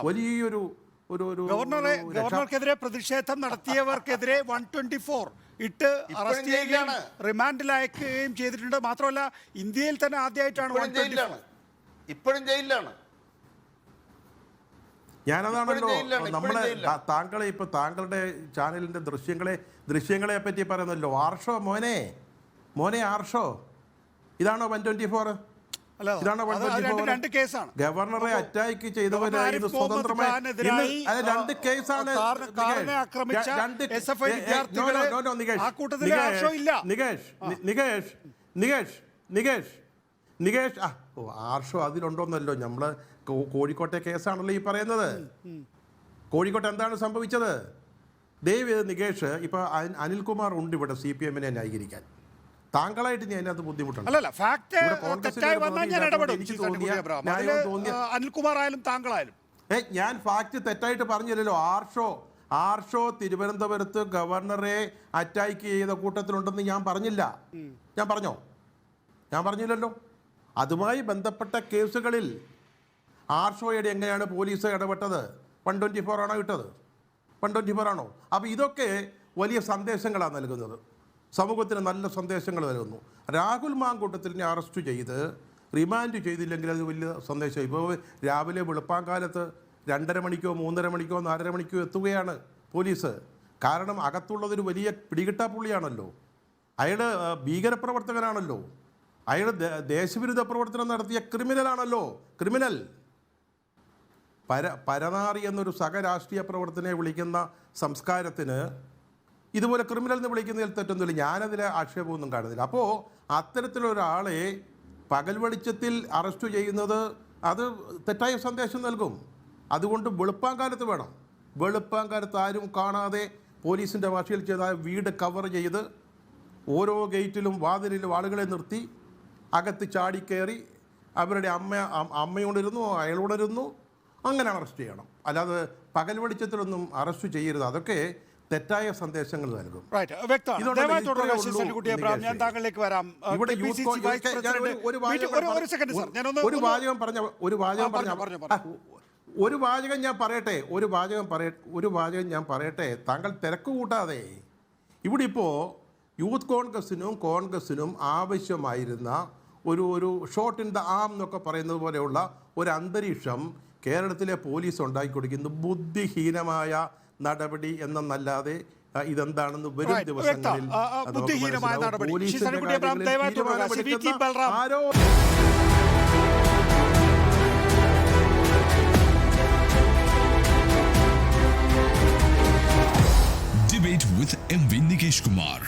വലിയൊരു ഗവർണർക്കെതിരെ പ്രതിഷേധം നടത്തിയവർക്കെതിരെ 124 ഇട്ട് അറസ്റ്റ് ചെയ്യുകയും റിമാൻഡിൽ അയക്കുകയും ചെയ്തിട്ടുണ്ട്. മാത്രമല്ല ഇന്ത്യയിൽ തന്നെ ആദ്യമായിട്ടാണ് ഇപ്പോഴും ജയിലിലാണ്. ഞാനതാണല്ലോ നമ്മളെ താങ്കളെ ഇപ്പൊ താങ്കളുടെ ചാനലിന്റെ ദൃശ്യങ്ങളെ പറ്റി പറയുന്നല്ലോ. ആർഷോ മോനെ ആർഷോ, ഇതാണോ 124? ഇതാണോ 124? ഗവർണറെ അറ്റാക്ക് ചെയ്തവരായി സ്വതന്ത്രമായി രണ്ട് കേസാണ്. നികേഷ് ആർഷോ അതിലുണ്ടോന്നല്ലോ. നമ്മള് കോഴിക്കോട്ടെ കേസാണല്ലോ ഈ പറയുന്നത്. കോഴിക്കോട്ടെ എന്താണ് സംഭവിച്ചത്? ദയവ് നികേഷ്, ഇപ്പൊ അനിൽകുമാർ ഉണ്ട് ഇവിടെ CPM-നെ ന്യായീകരിക്കാൻ. താങ്കളായിട്ട് ഞാൻ അതിനകത്ത് ബുദ്ധിമുട്ടുണ്ട്. ഞാൻ ഫാക്ട് തെറ്റായിട്ട് പറഞ്ഞില്ലല്ലോ. ആർഷോ തിരുവനന്തപുരത്ത് ഗവർണറെ അറ്റാക്ക് ചെയ്ത കൂട്ടത്തിലുണ്ടെന്ന് ഞാൻ പറഞ്ഞില്ല. ഞാൻ പറഞ്ഞില്ലല്ലോ. അതുമായി ബന്ധപ്പെട്ട കേസുകളിൽ ആർഷോയുടെ എങ്ങനെയാണ് പോലീസ് ഇടപെട്ടത്? 124 ആണോ ഇട്ടത്? 124 ആണോ? അപ്പോൾ ഇതൊക്കെ വലിയ സന്ദേശങ്ങളാണ് നൽകുന്നത്, സമൂഹത്തിന് നല്ല സന്ദേശങ്ങൾ നൽകുന്നു. രാഹുൽ മാങ്കൂട്ടത്തിനെ അറസ്റ്റ് ചെയ്ത് റിമാൻഡ് ചെയ്തില്ലെങ്കിൽ അത് വലിയ സന്ദേശം. ഇപ്പോൾ രാവിലെ വെളുപ്പാങ്കാലത്ത് 2:30 മണിക്കോ 3:30 മണിക്കോ 4:30 മണിക്കോ എത്തുകയാണ് പോലീസ്. കാരണം അകത്തുള്ളതൊരു വലിയ പിടികിട്ടാപ്പുള്ളിയാണല്ലോ. അയാൾ ഭീകരപ്രവർത്തകനാണല്ലോ. അയാൾ ദേശവിരുദ്ധ പ്രവർത്തനം നടത്തിയ ക്രിമിനലാണല്ലോ. ക്രിമിനൽ പരനാറി എന്നൊരു സഹരാഷ്ട്രീയ പ്രവർത്തനെ വിളിക്കുന്ന സംസ്കാരത്തിന് ഇതുപോലെ ക്രിമിനൽ എന്ന് വിളിക്കുന്നതിൽ തെറ്റൊന്നുമില്ല. ഞാനതിലെ ആക്ഷേപമൊന്നും കാണുന്നില്ല. അപ്പോൾ അത്തരത്തിലൊരാളെ പകൽ വെളിച്ചത്തിൽ അറസ്റ്റ് ചെയ്യുന്നത് അത് തെറ്റായ സന്ദേശം നൽകും. അതുകൊണ്ട് വെളുപ്പാങ്കാലത്ത് വേണം. വെളുപ്പാങ്കാലത്ത് ആരും കാണാതെ പോലീസിൻ്റെ ഭാഷയിൽ ചെയ്ത വീട് കവർ ചെയ്ത് ഓരോ ഗേറ്റിലും വാതിലിലും ആളുകളെ നിർത്തി അകത്ത് ചാടിക്കയറി അവരുടെ അമ്മയോടിരുന്നു അയാളോടിരുന്നു അങ്ങനെ അറസ്റ്റ് ചെയ്യണം. അല്ലാതെ പകൽ വെളിച്ചത്തിലൊന്നും അറസ്റ്റ് ചെയ്യരുത്. അതൊക്കെ തെറ്റായ സന്ദേശങ്ങൾ നൽകും. ഒരു വാചകം ഞാൻ പറയട്ടെ. താങ്കൾ തിരക്ക് കൂട്ടാതെ. ഇവിടെ ഇപ്പോൾ യൂത്ത് കോൺഗ്രസിനും ആവശ്യമായിരുന്ന ഒരു ഷോട്ട് ഇൻ ദ ആം എന്നൊക്കെ പറയുന്നത് പോലെയുള്ള ഒരു അന്തരീക്ഷം കേരളത്തിലെ പോലീസ് ഉണ്ടാക്കി കൊടുക്കുന്നു. ബുദ്ധിഹീനമായ നടപടി എന്നല്ലാതെ ഇതെന്താണെന്ന് വരും ദിവസങ്ങളിൽ ആരോ Debate with MV Nikesh Kumar.